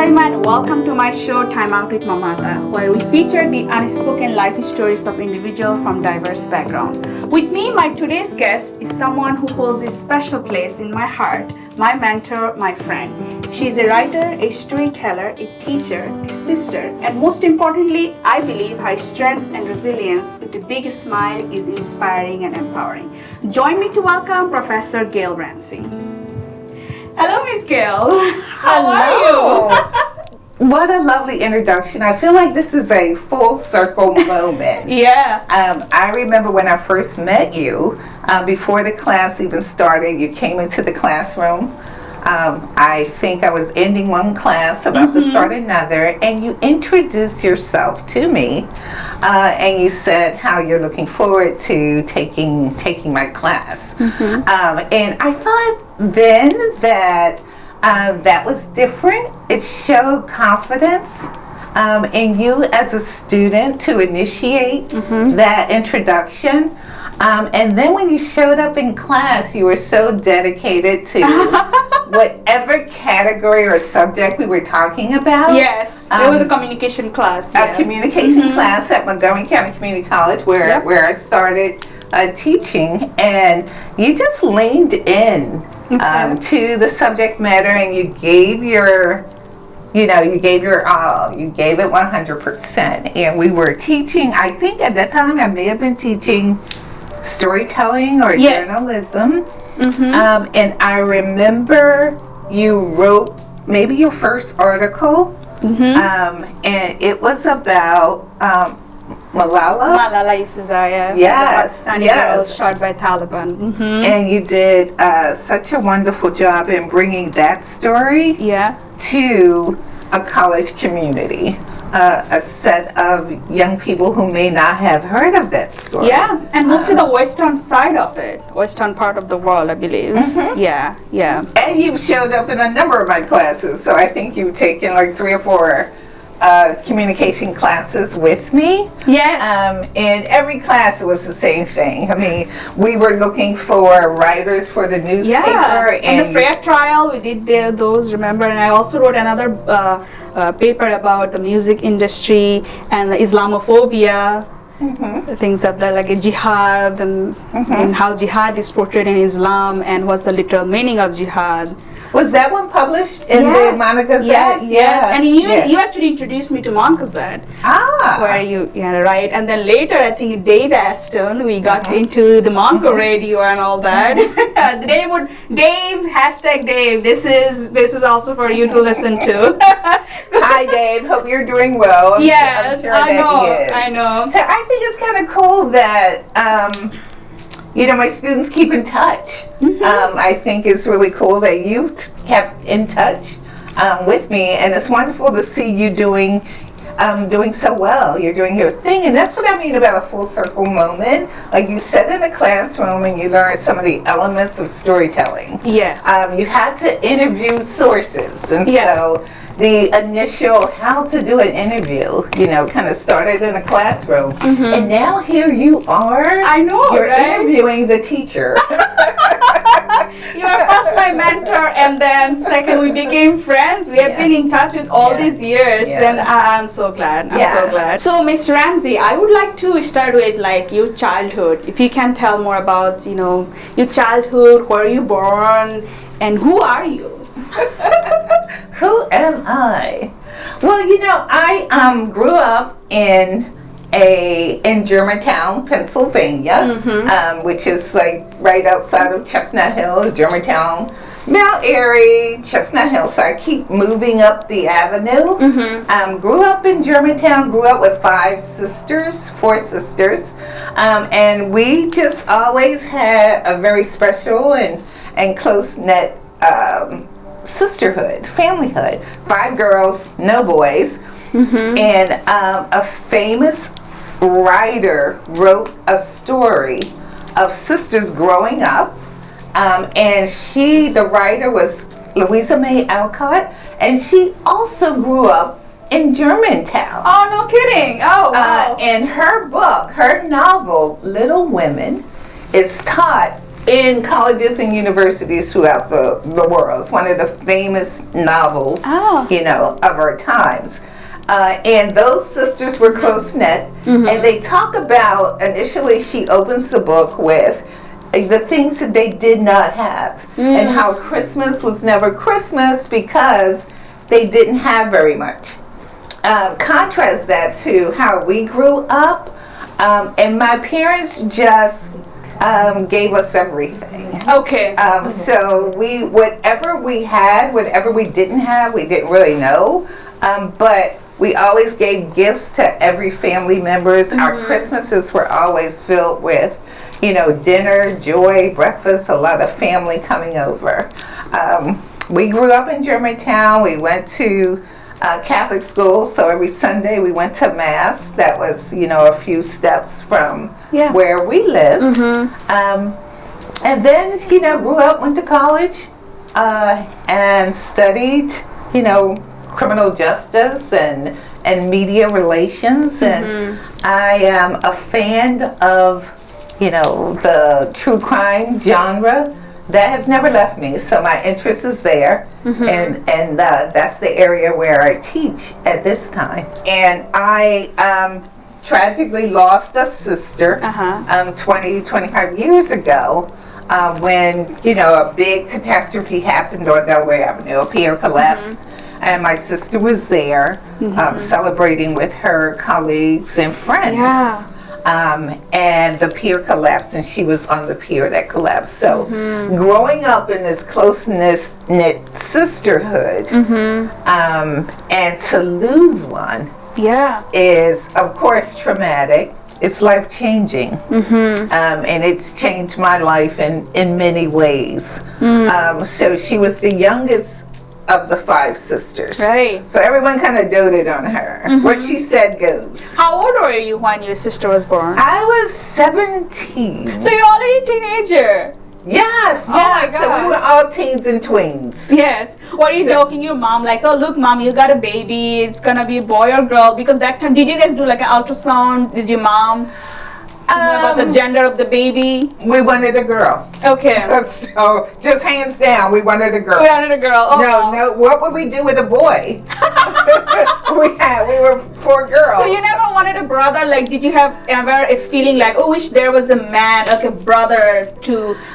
Tharima and welcome to my show Time Out with Mamata, where we feature the unspoken life stories of individuals from diverse backgrounds. With me, my today's guest is someone who holds a special place in my heart, my mentor, my friend. She is a writer, a storyteller, a teacher, a sister, and most importantly, I believe her strength and resilience with a big smile is inspiring and empowering. Join me to welcome Professor Gail Ramsey. Hello, Miss Gail. How are you? What a lovely introduction. I feel like this is a full circle moment. Yeah. I remember when I first met you, before the class even started, you came into the classroom. I think I was ending one class, about to start another, and you introduced yourself to me, and you said how you're looking forward to taking my class. And I thought then that that was different. It showed confidence in you as a student to initiate that introduction. And then when you showed up in class, you were so dedicated to whatever category or subject we were talking about. Yes, it was a communication class. A communication class at Montgomery County Community College where I started teaching, and you just leaned in to the subject matter, and you gave your all. You gave it 100%. And we were teaching, I think at that time I may have been teaching storytelling or journalism. And I remember you wrote maybe your first article, and it was about Malala Yousafzai, yes, Pakistani girl shot by Taliban. And you did such a wonderful job in bringing that story to a college community, a set of young people who may not have heard of that story. Yeah, and mostly the western side of it, western part of the world, I believe. Yeah. And you've showed up in a number of my classes, so I think you've taken like 3 or 4 communication classes with me. Yes. In every class it was the same thing. I mean, we were looking for writers for the newspaper. And the fair trial, we did those, remember? And I also wrote another paper about the music industry and the Islamophobia. Things of that, like a jihad and how jihad is portrayed in Islam and what's the literal meaning of jihad. Was that one published in the Monica Gazette? Yes. And you actually introduced me to Monica Gazette. Where you right. And then later, I think Dave Aston, we got into the Monica radio and all that. Dave, this is also for you to listen to. Hi Dave, hope you're doing well. Yes, I'm sure I know. So I think it's kind of cool that my students keep in touch. I think it's really cool that you kept in touch with me, and it's wonderful to see you doing so well. You're doing your thing, and that's what I mean about a full circle moment. Like you sat in the classroom and you learned some of the elements of storytelling. Yes. You had to interview sources, and so the initial how to do an interview, kind of started in a classroom. And now here you are. I know, you're interviewing the teacher. You are first my mentor, and then second we became friends. We have been in touch with all these years, and I'm so glad. I'm so glad. So Miss Ramsey, I would like to start with like your childhood. If you can tell more about your childhood, where you born, and who are you? Who am I? Well, I grew up in Germantown, Pennsylvania, which is like right outside of Chestnut Hills, Germantown, Mount Airy, Chestnut Hills. So I keep moving up the avenue. Grew up in Germantown, grew up with 4 sisters, and we just always had a very special and close-knit sisterhood, familyhood. 5 girls, no boys. And a famous writer wrote a story of sisters growing up, and the writer was Louisa May Alcott, and she also grew up in Germantown. Oh, no kidding. Oh, wow. And her book, her novel, Little Women, is taught in colleges and universities throughout the world. It's one of the famous novels, you know, of our times. And those sisters were close-knit, and they talk about, initially she opens the book with the things that they did not have, and how Christmas was never Christmas because they didn't have very much. Contrast that to how we grew up, and my parents just gave us everything. Okay. So whatever we had, whatever we didn't have, we didn't really know, but we always gave gifts to every family members. Our Christmases were always filled with, you know, dinner, joy, breakfast, a lot of family coming over. We grew up in Germantown. We went to Catholic school, so every Sunday we went to Mass. That was, you know, a few steps from where we lived. And then, you know, grew up, went to college, and studied, you know, criminal justice and media relations. And I am a fan of, you know, the true crime genre. That has never left me, so my interest is there, and that's the area where I teach at this time. And I tragically lost a sister 25 years ago when, you know, a big catastrophe happened on Delaware Avenue. A pier collapsed, and my sister was there celebrating with her colleagues and friends. Yeah. And the pier collapsed, and she was on the pier that collapsed. So growing up in this close-knit sisterhood, and to lose one is, of course, traumatic. It's life-changing, and it's changed my life in many ways. So she was the youngest of the 5 sisters. Right. So everyone kind of doted on her. What she said goes. How old were you when your sister was born? I was 17. So you're already a teenager. Yes, yes. So we were all teens and tweens. Yes. What are you joking your mom like, oh look mom, you got a baby, it's gonna be a boy or girl? Because that time, did you guys do like an ultrasound? Did your mom know about the gender of the baby? We wanted a girl. Okay. So just hands down, we wanted a girl. We wanted a girl. Oh, no. What would we do with a boy? we were 4 girls. So you never wanted a brother? Like, did you have ever a feeling like, oh, wish there was a man, like a brother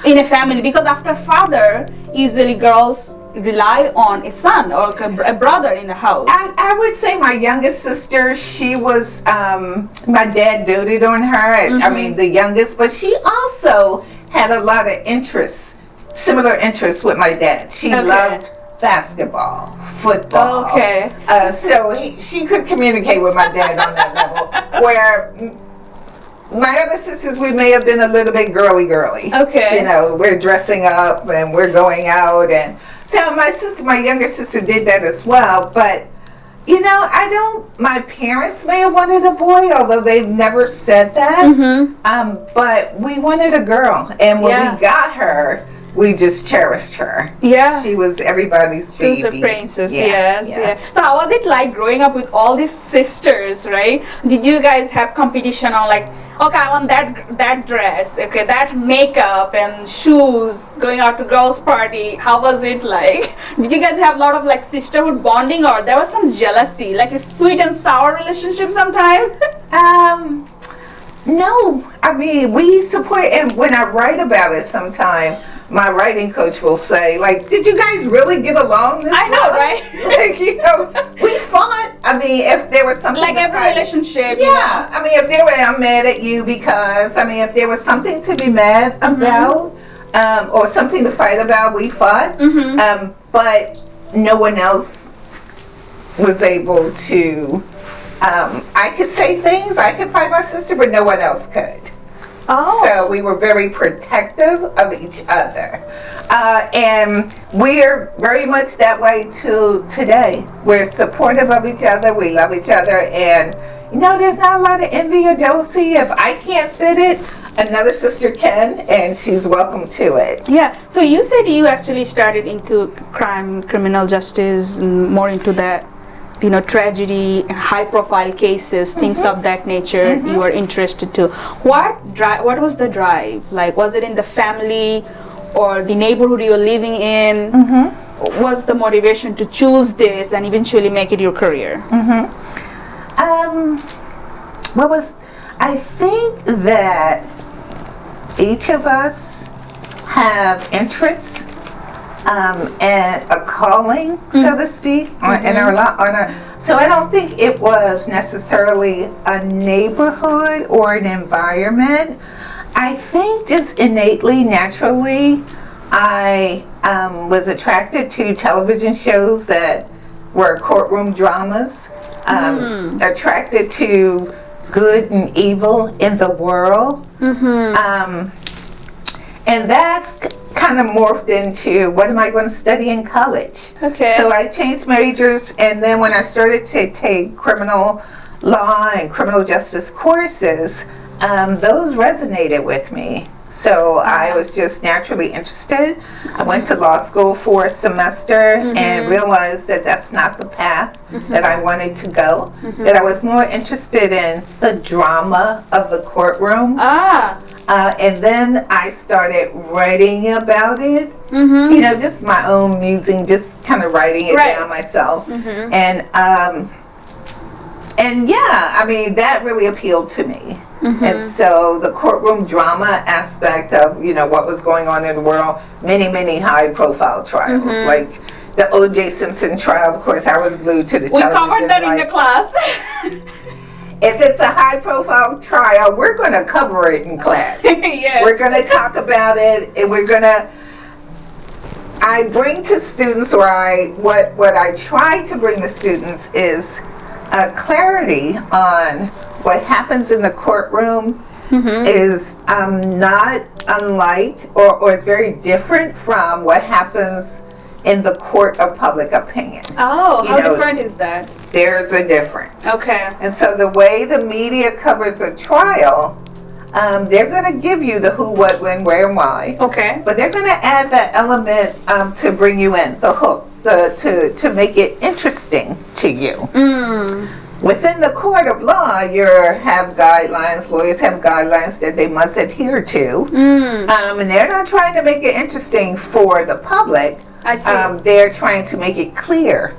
in a family? Because after father, usually girls rely on a son or a brother in the house. I would say my youngest sister, she was, my dad doted on her. I mean, the youngest, but she also had a lot of interests, similar interests with my dad. She loved basketball, football. Okay. So she could communicate with my dad on that level, where my other sisters, we may have been a little bit girly. Okay. You know, we're dressing up and we're going out, and so my younger sister did that as well. But, you know, my parents may have wanted a boy, although they've never said that. But we wanted a girl, and when we got her, we just cherished her. Yeah. She was everybody's baby. She was the princess, yes. So how was it like growing up with all these sisters, right? Did you guys have competition on like, okay, I want that dress, okay, that makeup and shoes, going out to girls' party? How was it like? Did you guys have a lot of like sisterhood bonding, or there was some jealousy, like a sweet and sour relationship sometime? No. I mean, we support, and when I write about it sometime, my writing coach will say, like, did you guys really get along this I know, right? Like, you know, we fought. I mean, if there was something like every relationship. Yeah. I mean, if there were, I'm mad at you because, I mean, if there was something to be mad about, or something to fight about, we fought. But no one else was able to, I could say things, I could fight my sister, but no one else could. Oh. So we were very protective of each other. And we're very much that way till today. We're supportive of each other, we love each other, and you know, there's not a lot of envy or jealousy. If I can't fit it, another sister can, and she's welcome to it. Yeah, so you said you actually started into criminal justice, and more into that tragedy, high profile cases, things of that nature, you were interested to. What was the drive? Like, was it in the family or the neighborhood you were living in? What's the motivation to choose this and eventually make it your career? I think that each of us have interests and a calling, so to speak, so I don't think it was necessarily a neighborhood or an environment. I think just innately, naturally, I was attracted to television shows that were courtroom dramas, attracted to good and evil in the world, and that's kind of morphed into what am I going to study in college. So I changed majors, and then when I started to take criminal law and criminal justice courses, those resonated with me. So I was just naturally interested. I went to law school for a semester and realized that that's not the path that I wanted to go, that I was more interested in the drama of the courtroom. And then I started writing about it, just my own musing, just kind of writing it down myself. And yeah, I mean, that really appealed to me. And so the courtroom drama aspect of, what was going on in the world, many high profile trials, like the O.J. Simpson trial, of course, I was glued to the television. We covered that in the class. If it's a high profile trial, we're going to cover it in class. Yes. We're going to talk about it, and I bring to students, or what I try to bring to students is clarity on what happens in the courtroom is not unlike or is very different from what happens in the court of public opinion. How different is that? There's a difference. Okay. And so the way the media covers a trial, they're going to give you the who, what, when, where, and why. Okay. But they're going to add that element to bring you in, the hook, to make it interesting to you. Within the court of law, lawyers have guidelines that they must adhere to. And they're not trying to make it interesting for the public. I see. They're trying to make it clear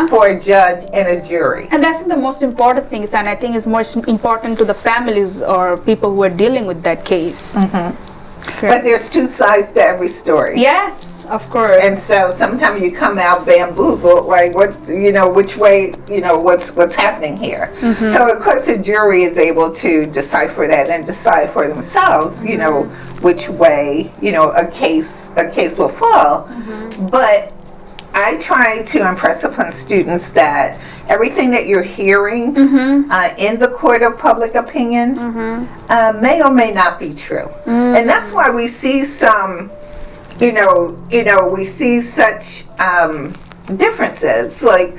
for a judge and a jury. And that's the most important thing, and I think it's more important to the families or people who are dealing with that case. But there's two sides to every story. Yes, of course. And so sometimes you come out bamboozled, like which way, what's happening here. So of course the jury is able to decipher that and decide for themselves, which way, a case will fall. But I try to impress upon students that everything that you're hearing in the court of public opinion may or may not be true. And that's why we see some, we see such differences. Like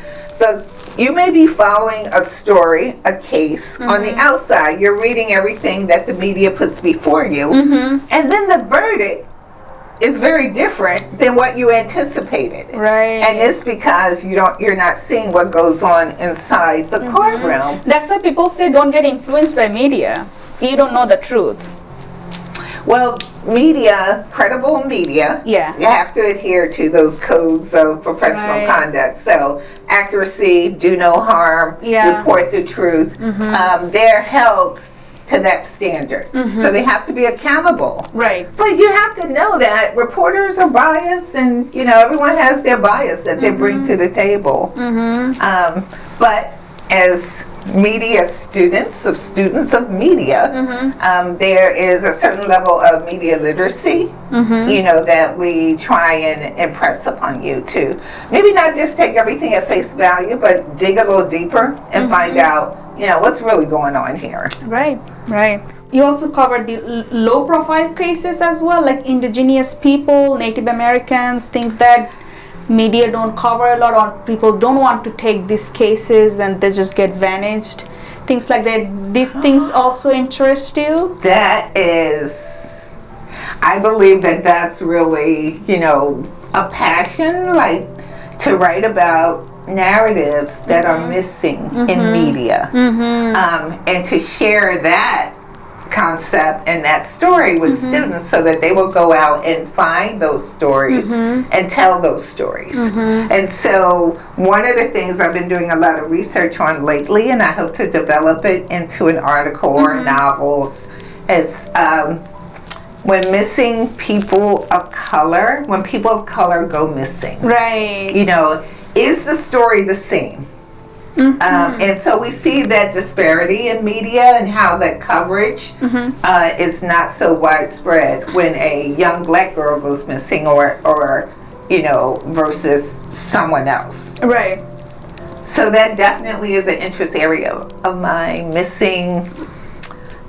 you may be following a story, a case on the outside. You're reading everything that the media puts before you. And then the verdict is very different than what you anticipated. Right. And it's because you're not seeing what goes on inside the courtroom. That's why people say don't get influenced by media. You don't know the truth. Well, media, credible media, you have to adhere to those codes of professional conduct. So accuracy, do no harm, report the truth. They're held to that standard. So they have to be accountable. Right. But you have to know that reporters are biased, and everyone has their bias that they bring to the table. But as media students of media, there is a certain level of media literacy, that we try and impress upon you to maybe not just take everything at face value, but dig a little deeper and find out what's really going on here. Right. You also covered the low profile cases as well, like indigenous people, Native Americans, things that media don't cover a lot, or people don't want to take these cases and they just get vanished. Things like that. These things also interest you? That is, I believe that's really, a passion, like to write about narratives that are missing in media, and to share that concept and that story with students so that they will go out and find those stories and tell those stories. And so one of the things I've been doing a lot of research on lately, and I hope to develop it into an article or novels, is when missing people of color, when people of color go missing. Right. You know, is the story the same? And so we see that disparity in media and how that coverage is not so widespread when a young black girl goes missing or you know, versus someone else. Right. So that definitely is an interest area of mine. Missing,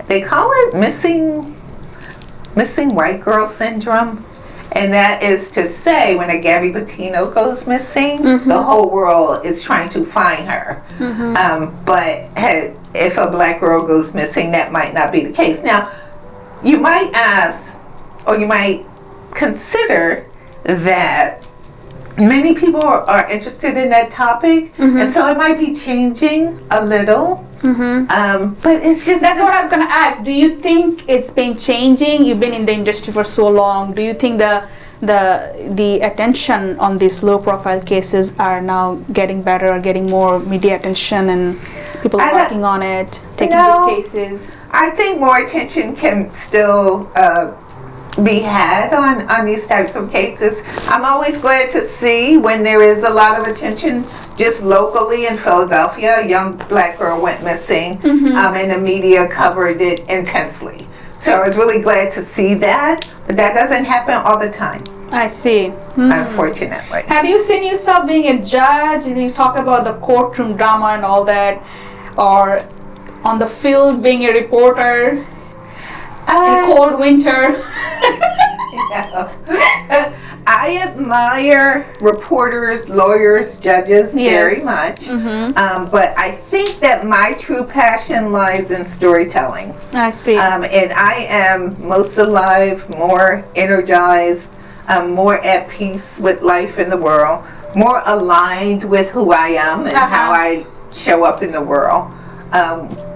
they call it missing white girl syndrome. And that is to say, when a Gabby Petito goes missing, the whole world is trying to find her. But if a black girl goes missing, that might not be the case. Now, you might ask, or you might consider that many people are interested in that topic, and so it might be changing a little. But it's just... That's what I was going to ask. Do you think it's been changing? You've been in the industry for so long. Do you think the attention on these low profile cases are now getting better or getting more media attention and people are working on it, taking these cases? I think more attention can still be had on these types of cases. I'm always glad to see when there is a lot of attention. Just locally in Philadelphia, a young black girl went missing, and the media covered it intensely. So I was really glad to see that, but that doesn't happen all the time. I see. Unfortunately. Have you seen yourself being a judge? You talk about the courtroom drama and all that, or on the field being a reporter in cold winter? I admire reporters, lawyers, judges very much, but I think that my true passion lies in storytelling. I see. And I am most alive, more energized, more at peace with life in the world, more aligned with who I am and how I show up in the world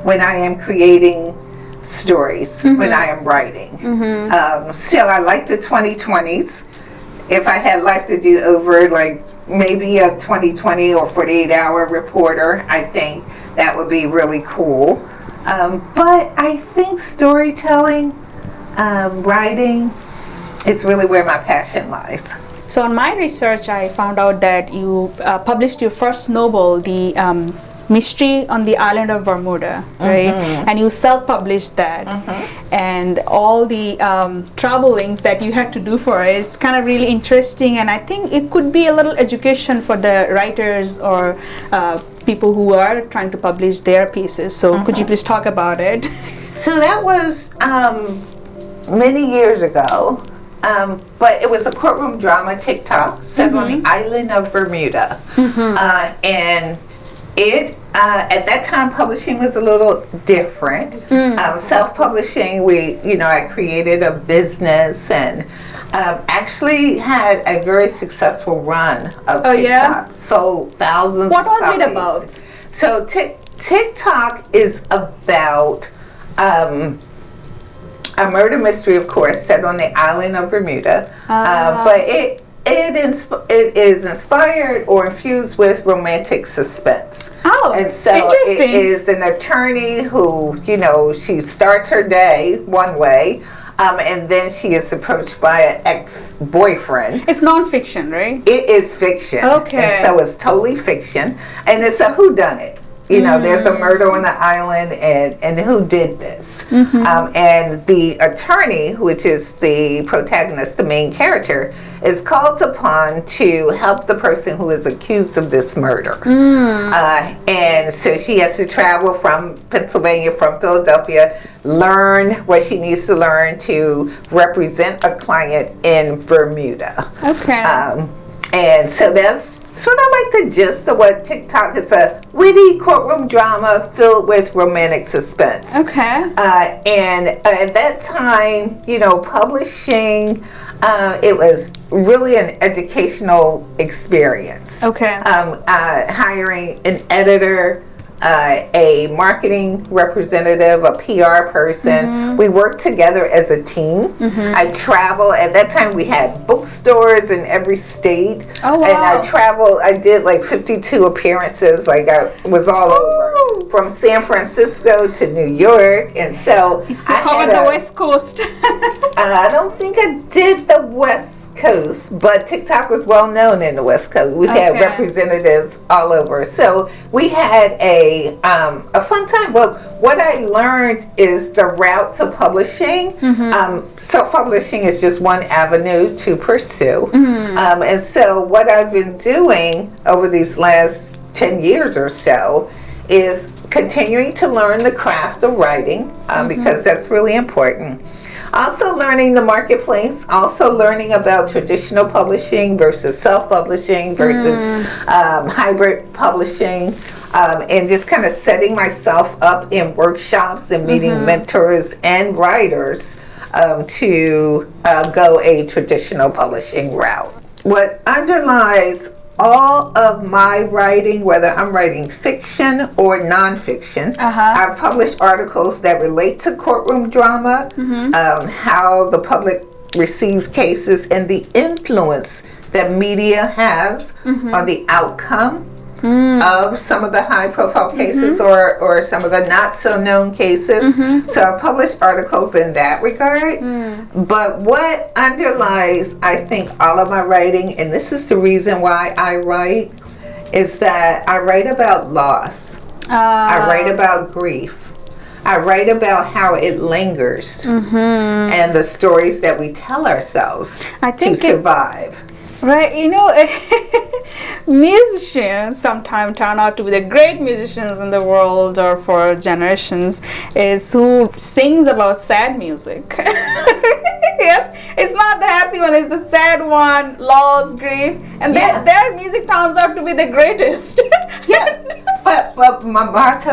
when I am creating stories, when I am writing. So I like the 2020s. If I had life to do over, like maybe a 2020 or 48-hour reporter, I think that would be really cool. But I think storytelling, writing, is really where my passion lies. So in my research, I found out that you published your first novel, the Mystery on the Island of Bermuda, right? And you self-published that, and all the travelings that you had to do for it. It's kind of really interesting, and I think it could be a little education for the writers or people who are trying to publish their pieces. So could you please talk about it? So that was many years ago, but it was a courtroom drama, Tock, set on the island of Bermuda, and it at that time publishing was a little different. Self-publishing, I created a business and actually had a very successful run of TikTok. Sold thousands What of was copies. it about? So TikTok is about a murder mystery, of course, set on the island of Bermuda, but it is inspired or infused with romantic suspense. Oh, and so interesting. It is an attorney who, she starts her day one way, and then she is approached by an ex-boyfriend. It's non-fiction, right? It is fiction. Okay. And so it's totally fiction, and it's a whodunit. There's a murder on the island, and who did this? And the attorney, which is the protagonist, the main character, is called upon to help the person who is accused of this murder. And so she has to travel from Pennsylvania, from Philadelphia, learn what she needs to learn to represent a client in Bermuda. Okay. And so that's sort of like the gist of what TikTok is, a witty courtroom drama filled with romantic suspense. Okay. And at that time, publishing It was really an educational experience. Okay. Hiring an editor, a marketing representative, a PR person. We worked together as a team. I traveled. At that time, we had bookstores in every state. Oh, wow. And I traveled. I did like 52 appearances. Like I was all over, from San Francisco to New York. And so you still covered the West Coast. I don't think I did the West Coast, but TikTok was well known in the West Coast. We had representatives all over, so we had a fun time. Well, what I learned is the route to publishing. Self-publishing is just one avenue to pursue, and so what I've been doing over these last 10 years or so is continuing to learn the craft of writing, because that's really important. Also learning the marketplace, also learning about traditional publishing versus self-publishing versus hybrid publishing, and just kind of setting myself up in workshops and meeting mentors and writers to go a traditional publishing route. What underlies all of my writing, whether I'm writing fiction or nonfiction, I've published articles that relate to courtroom drama, how the public receives cases, and the influence that media has on the outcome of some of the high-profile cases or some of the not-so-known cases. So I've published articles in that regard. But what underlies, I think, all of my writing, and this is the reason why I write, is that I write about loss. I write about grief. I write about how it lingers and the stories that we tell ourselves to survive. Right, you know, musicians sometimes turn out to be the great musicians in the world or for generations is who sings about sad music. It's not the happy one, it's the sad one, loss, grief, and their music turns out to be the greatest. But Mamata,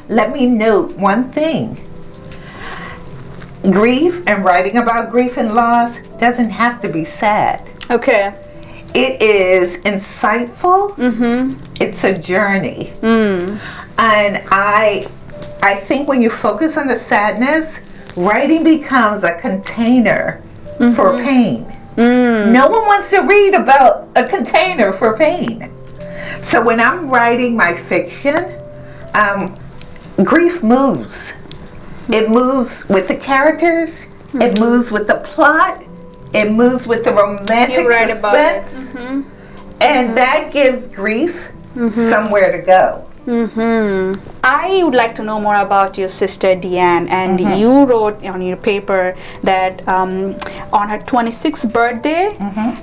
let me note one thing. Grief and writing about grief and loss doesn't have to be sad. Okay. It is insightful. It's a journey. And I think when you focus on the sadness, writing becomes a container for pain. No one wants to read about a container for pain. So when I'm writing my fiction, grief moves. It moves with the characters, it moves with the plot, it moves with the romantic suspense, and that gives grief somewhere to go. I would like to know more about your sister DeAnn, and you wrote on your paper that on her 26th birthday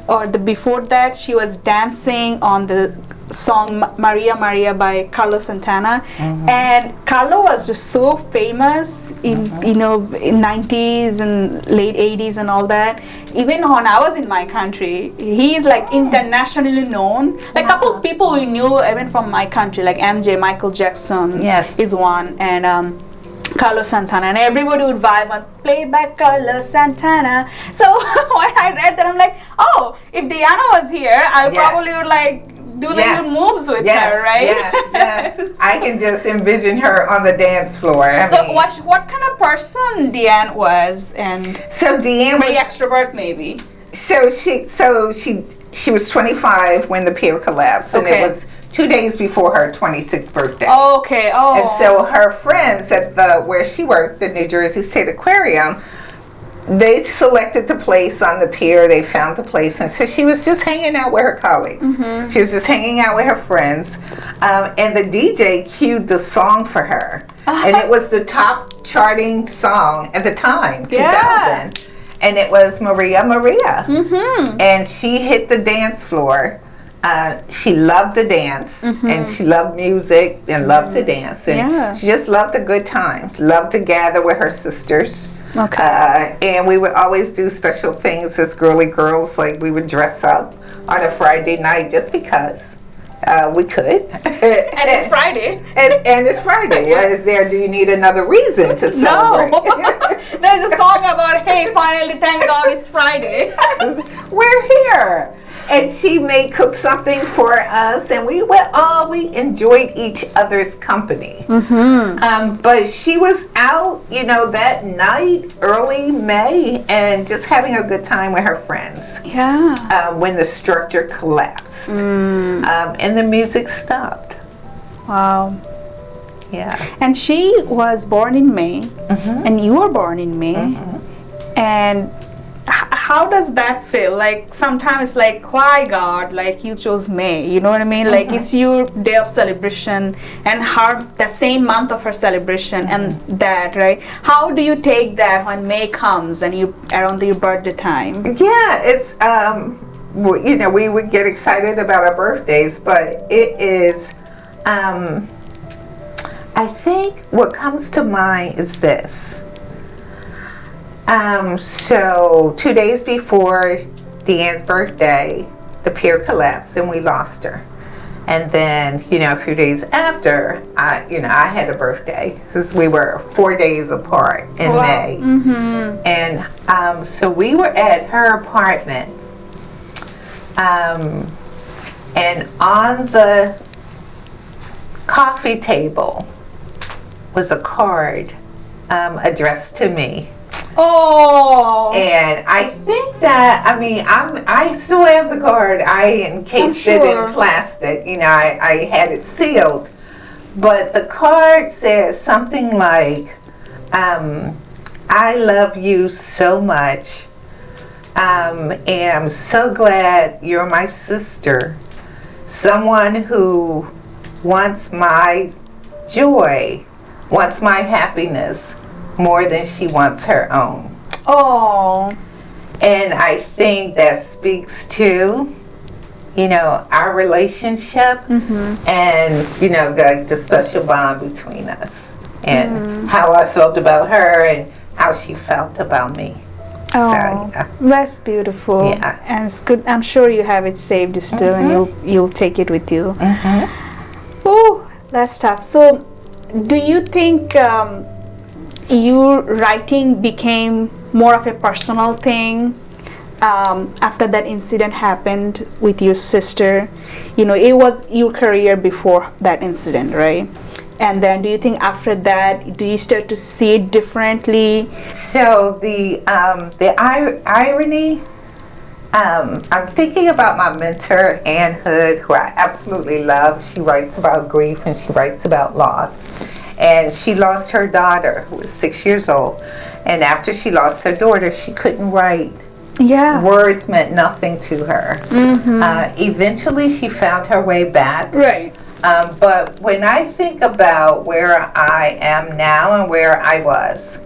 or before that she was dancing on the song Maria Maria by Carlos Santana, and Carlo was just so famous in in 90s and late 80s and all that. Even when I was in my country, he's like internationally known. Like a couple people we knew even from my country, like MJ, Michael Jackson is one, and Carlos Santana, and everybody would vibe on play back Carlos Santana. So when I read that, I'm like, oh, if DeAnn was here, I probably would like do little moves with her, right? I can just envision her on the dance floor. I mean, what kind of person DeAnn was, and so DeAnn very extrovert maybe. So she was 25 when the pier collapsed, and it was 2 days before her 26th birthday. And so her friends at where she worked, the New Jersey State Aquarium, they selected the place on the pier. They found the place, and so she was just hanging out with her colleagues. She was just hanging out with her friends, and the DJ cued the song for her, and it was the top charting song at the time, 2000, and it was Maria Maria, and she hit the dance floor. She loved to dance, and she loved music and loved to dance, and she just loved a good time. Loved to gather with her sisters. And we would always do special things as girly girls, like we would dress up on a Friday night just because we could. And it's Friday. And it's Friday. What is there? Do you need another reason to celebrate? There's a song about, hey, finally, thank God it's Friday. We're here. And she may cook something for us, and we enjoyed each other's company. But she was out, that night, early May, and just having a good time with her friends. Yeah. When the structure collapsed, and the music stopped. Wow. Yeah. And she was born in May, and you were born in May, and how does that feel? Like sometimes, like, why God, like you chose May? You know what I mean? Like it's your day of celebration, and that same month of her celebration, and that, right? How do you take that when May comes and you around your birthday time? Yeah, it's we would get excited about our birthdays, but it is. I think what comes to mind is this. So 2 days before DeAnn's birthday, the pier collapsed and we lost her. And then, a few days after, I had a birthday because we were 4 days apart in May. And so we were at her apartment, and on the coffee table was a card addressed to me. Oh. And I think that, I still have the card. I encased it in plastic. I had it sealed. But the card says something like, I love you so much. And I'm so glad you're my sister. Someone who wants my joy, wants my happiness more than she wants her own. Oh. And I think that speaks to, our relationship and, the special bond between us and how I felt about her and how she felt about me. Oh, So, yeah. That's beautiful. Yeah. And it's good. I'm sure you have it saved still, and you'll take it with you. Oh, that's tough. So, do you think your writing became more of a personal thing after that incident happened with your sister? It was your career before that incident, right? And then do you think after that, do you start to see it differently? So the irony, I'm thinking about my mentor, Ann Hood, who I absolutely love. She writes about grief and she writes about loss. And she lost her daughter, who was 6 years old. And after she lost her daughter, she couldn't write. Yeah. Words meant nothing to her. Eventually, she found her way back. Right. But when I think about where I am now and where I was,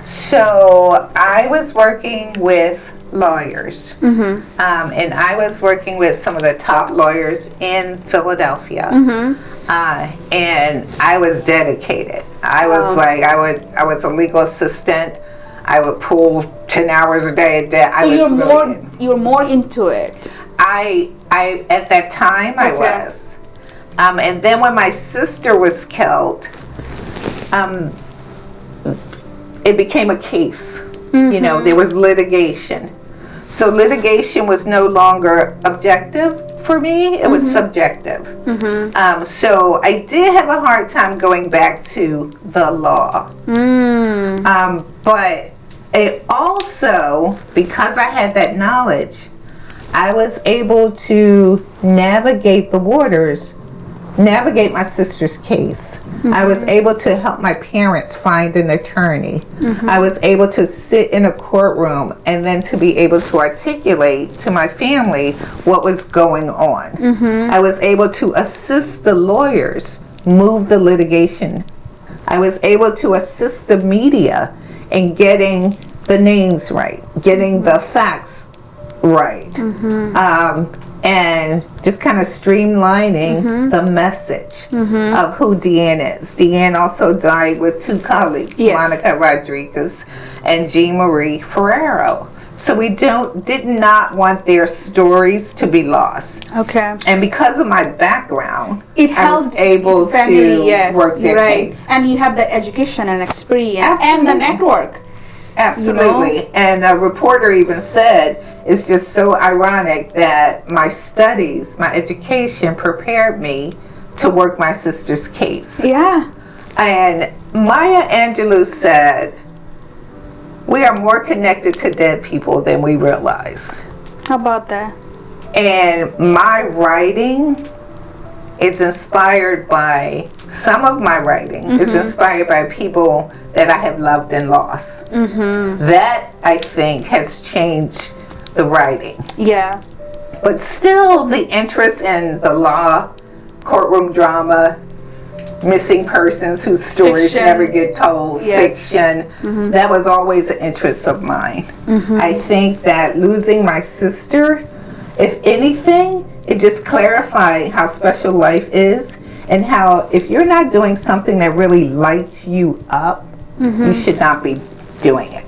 so I was working with lawyers, and I was working with some of the top lawyers in Philadelphia, and I was dedicated. I was I was a legal assistant. I would pull 10 hours a day. So you're more into it. I at that time I was. And then when my sister was killed, it became a case. There was litigation. So litigation was no longer objective for me. It was subjective. So I did have a hard time going back to the law. But it also, because I had that knowledge, I was able to navigate the waters, navigate my sister's case. I was able to help my parents find an attorney. I was able to sit in a courtroom and then to be able to articulate to my family what was going on. I was able to assist the lawyers move the litigation. I was able to assist the media in getting the names right, getting the facts right. And just kind of streamlining the message of who DeAnn is. DeAnn also died with two colleagues, Monica Rodriguez and Jean Marie Ferrero. So we did not want their stories to be lost. Okay. And because of my background, It I was helped able family, to yes, work their right. case. And you have the education and experience and the Absolutely. network. Absolutely. You know? And a reporter even said, it's just so ironic that my studies, my education prepared me to work my sister's case. Yeah. And Maya Angelou said, we are more connected to dead people than we realize. How about that? And my writing is inspired by, some of my writing is inspired by people that I have loved and lost. That, I think, has changed the writing. Yeah. But still, the interest in the law, courtroom drama, missing persons whose stories Fiction. never get told, Yes. fiction, that was always an interest of mine. I think that losing my sister, if anything, it just clarified how special life is, and how if you're not doing something that really lights you up, you should not be doing it.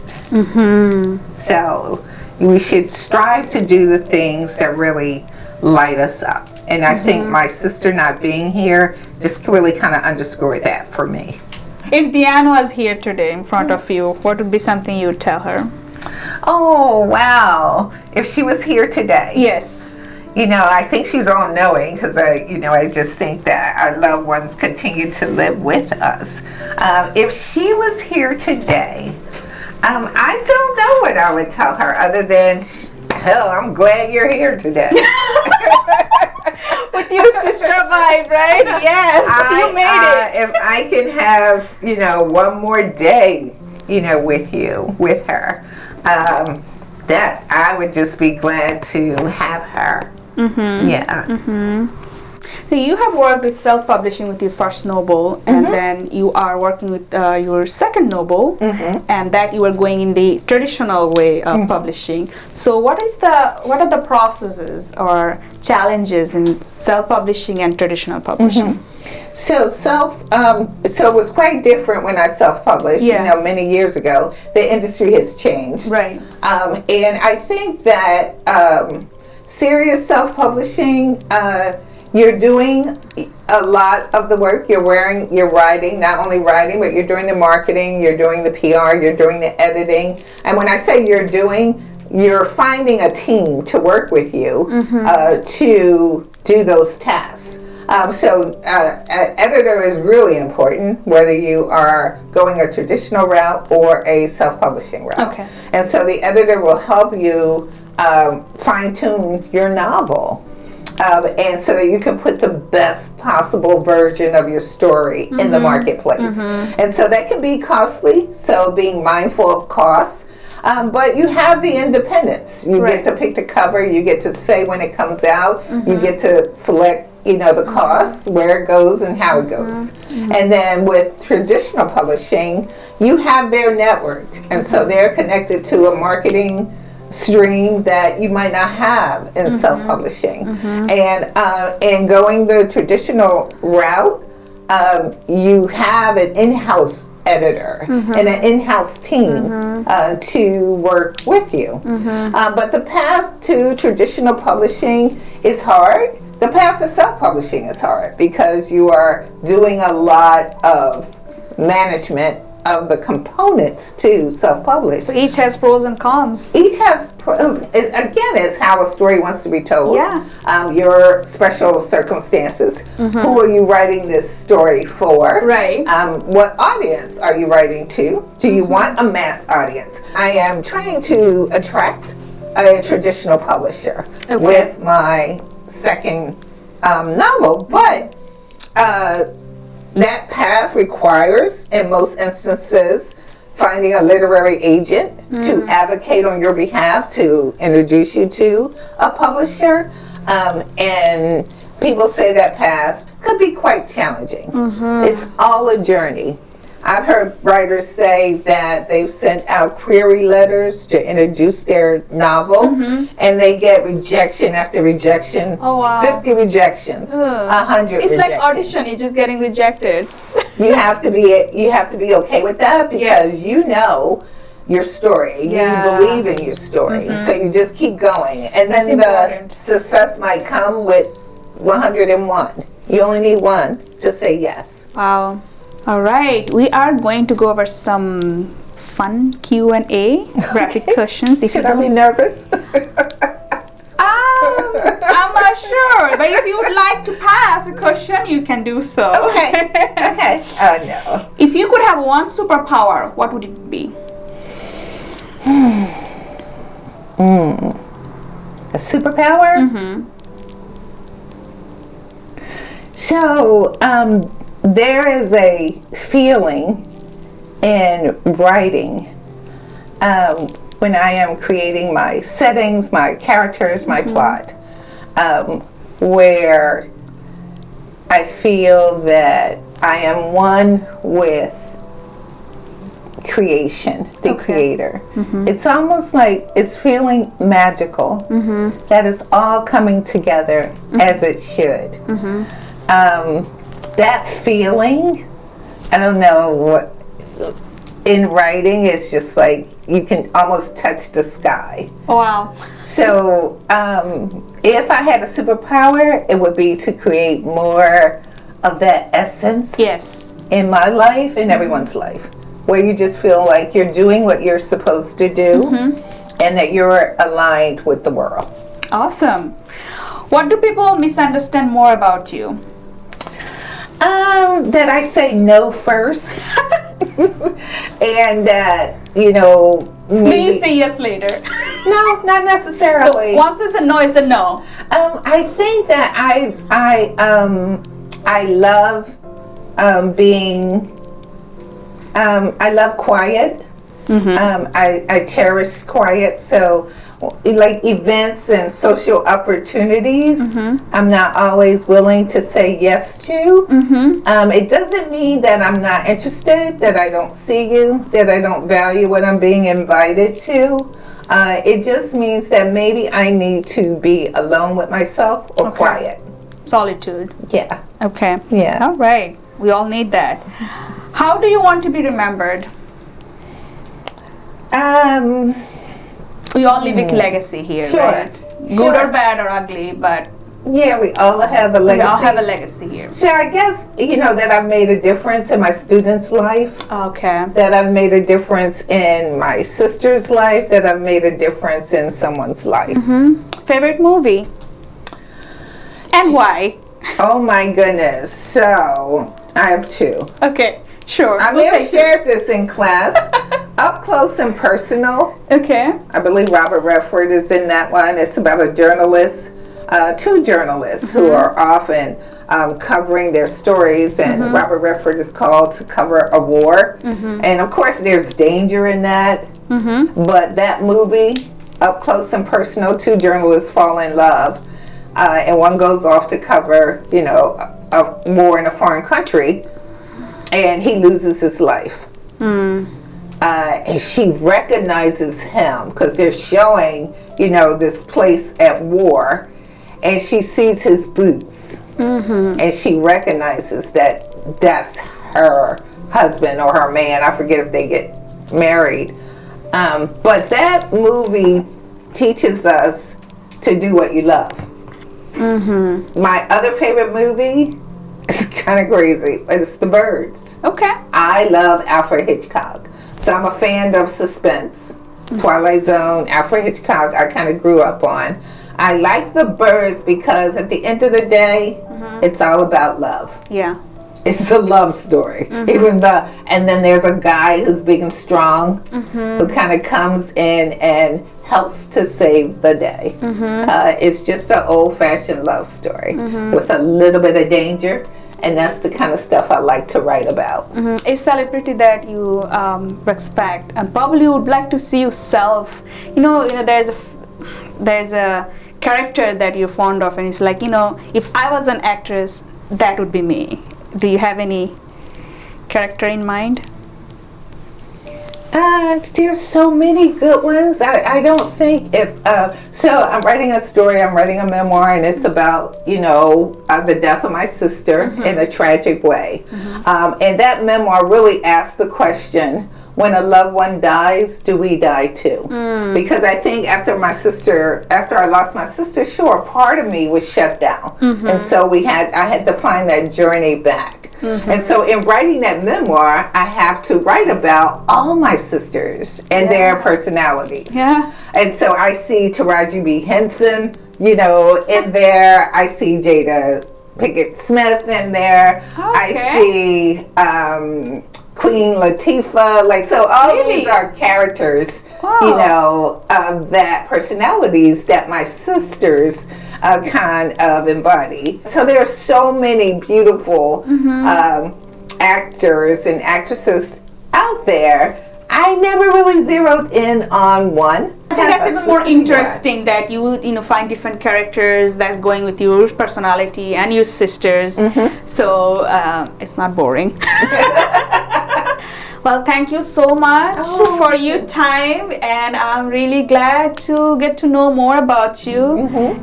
So we should strive to do the things that really light us up. And I think my sister not being here just really kind of underscored that for me. If DeAnn was here today in front of you, what would be something you would tell her? Oh, wow. If she was here today. Yes. You know, I think she's all knowing, because I just think that our loved ones continue to live with us. If she was here today, I don't know what I would tell her other than, hell, I'm glad you're here today. With your sister vibe, right? Yes, you made it. If I can have, one more day, with her, that I would just be glad to have her. Yeah. So you have worked with self-publishing with your first novel, and then you are working with your second novel, and that you are going in the traditional way of publishing. So what are the processes or challenges in self-publishing and traditional publishing? So it was quite different when I self-published. Yeah. Many years ago. The industry has changed. Right. And I think that serious self-publishing, you're doing a lot of the work. You're writing, not only writing, but you're doing the marketing, you're doing the PR, you're doing the editing. And when I say you're finding a team to work with you to do those tasks. So editor is really important, whether you are going a traditional route or a self-publishing route. Okay. And so the editor will help you fine-tune your novel. And so that you can put the best possible version of your story in the marketplace. And so that can be costly, so being mindful of costs. But you have the independence. You get to pick the cover, you get to say when it comes out, you get to select the costs, where it goes and how it goes. And then with traditional publishing, you have their network. And so they're connected to a marketing stream that you might not have in self-publishing. And going the traditional route, you have an in-house editor and an in-house team to work with you. But the path to traditional publishing is hard. The path to self-publishing is hard because you are doing a lot of management of the components to self-publish. So each has pros and cons. Each has pros. Again, it's how a story wants to be told. Yeah. Your special circumstances. Who are you writing this story for? Right. What audience are you writing to? Do you want a mass audience? I am trying to attract a traditional publisher with my second novel, but that path requires, in most instances, finding a literary agent to advocate on your behalf, to introduce you to a publisher. And people say that path could be quite challenging. It's all a journey. I've heard writers say that they've sent out query letters to introduce their novel, and they get rejection after rejection. Oh, wow. 50 rejections, 100 It's rejections. like audition, you're just getting rejected. You have to be okay with that because you know your story. Yeah. You believe in your story. So you just keep going. And That's then important. the success might come with 101. You only need one to say yes. Wow. All right. We are going to go over some fun Q&A, rapid questions. Should I be nervous? I'm not sure, but if you would like to pass a question, you can do so. Okay. Okay. Oh, no. If you could have one superpower, what would it be? A superpower? Mm-hmm. So, there is a feeling in writing when I am creating my settings, my characters, my plot, where I feel that I am one with creation, the creator. It's almost like it's feeling magical, that it's all coming together as it should. That feeling, I don't know what, in writing, it's just like you can almost touch the sky. Wow. So if I had a superpower, it would be to create more of that essence Yes. in my life and everyone's life, where you just feel like you're doing what you're supposed to do and that you're aligned with the world. Awesome. What do people misunderstand more about you? That I say no first. And that, you know, Do maybe, you say yes later? no, not necessarily. So once it's a no, it's a no. I think that I love being. I love quiet. I cherish quiet. So, like events and social opportunities, I'm not always willing to say yes to. It doesn't mean that I'm not interested, that I don't see you, that I don't value what I'm being invited to. It just means that maybe I need to be alone with myself or quiet. Solitude. Yeah. Okay. Yeah. All right. We all need that. How do you want to be remembered? We all leave a legacy here, Sure. right? Good or bad or ugly, but Yeah, we all have a we legacy. all have a legacy here. So I guess, you know, that I've made a difference in my students' life, Okay. that I've made a difference in my sister's life, that I've made a difference in someone's life. Favorite movie? And why? Oh my goodness. So I have two. Okay, sure. I may have shared this in class. Up Close and Personal. Okay. I believe Robert Redford is in that one. It's about a journalist, two journalists who are often covering their stories, and Robert Redford is called to cover a war. And of course there's danger in that, but that movie, Up Close and Personal, two journalists fall in love, and one goes off to cover, you know, a war in a foreign country, and he loses his life. And she recognizes him because they're showing, you know, this place at war, and she sees his boots, and she recognizes that that's her husband or her man. I forget if they get married, but that movie teaches us to do what you love. My other favorite movie is kind of crazy, but it's The Birds. Okay. I love Alfred Hitchcock. So I'm a fan of suspense. Twilight Zone, Alfred Hitchcock, I kind of grew up on. I like The Birds because at the end of the day, it's all about love. Yeah. It's a love story. And then there's a guy who's big and strong who kind of comes in and helps to save the day. It's just an old-fashioned love story with a little bit of danger. And that's the kind of stuff I like to write about. A celebrity that you respect and probably would like to see yourself. You know, there's a character that you're fond of, and it's like, you know, if I was an actress, that would be me. Do you have any character in mind? There's so many good ones. I don't think so I'm writing a story, I'm writing a memoir, and it's about, you know, the death of my sister in a tragic way. And that memoir really asks the question, when a loved one dies, do we die too? Because I think after I lost my sister, sure, part of me was shut down. And so I had to find that journey back. And so in writing that memoir, I have to write about all my sisters and their personalities. Yeah. And so I see Taraji B. Henson, you know, in there. I see Jada Pinkett Smith in there. I see Queen Latifah. Like, so all these are characters, you know, that personalities that my sisters kind of embody. So there are so many beautiful actors and actresses out there. I never really zeroed in on one. I think that's even more interesting that you would, you know, find different characters that's going with your personality and your sisters. So it's not boring. Well, thank you so much for your time, and I'm really glad to get to know more about you.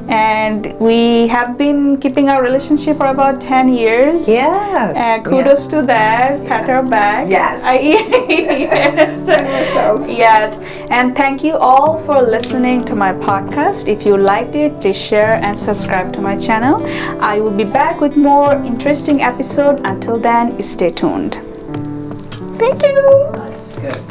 And we have been keeping our relationship for about 10 years. Yeah. Kudos to that. Pat her back. Yes. Yes. And thank you all for listening to my podcast. If you liked it, please share and subscribe to my channel. I will be back with more interesting episodes. Until then, stay tuned. Thank you. That's good.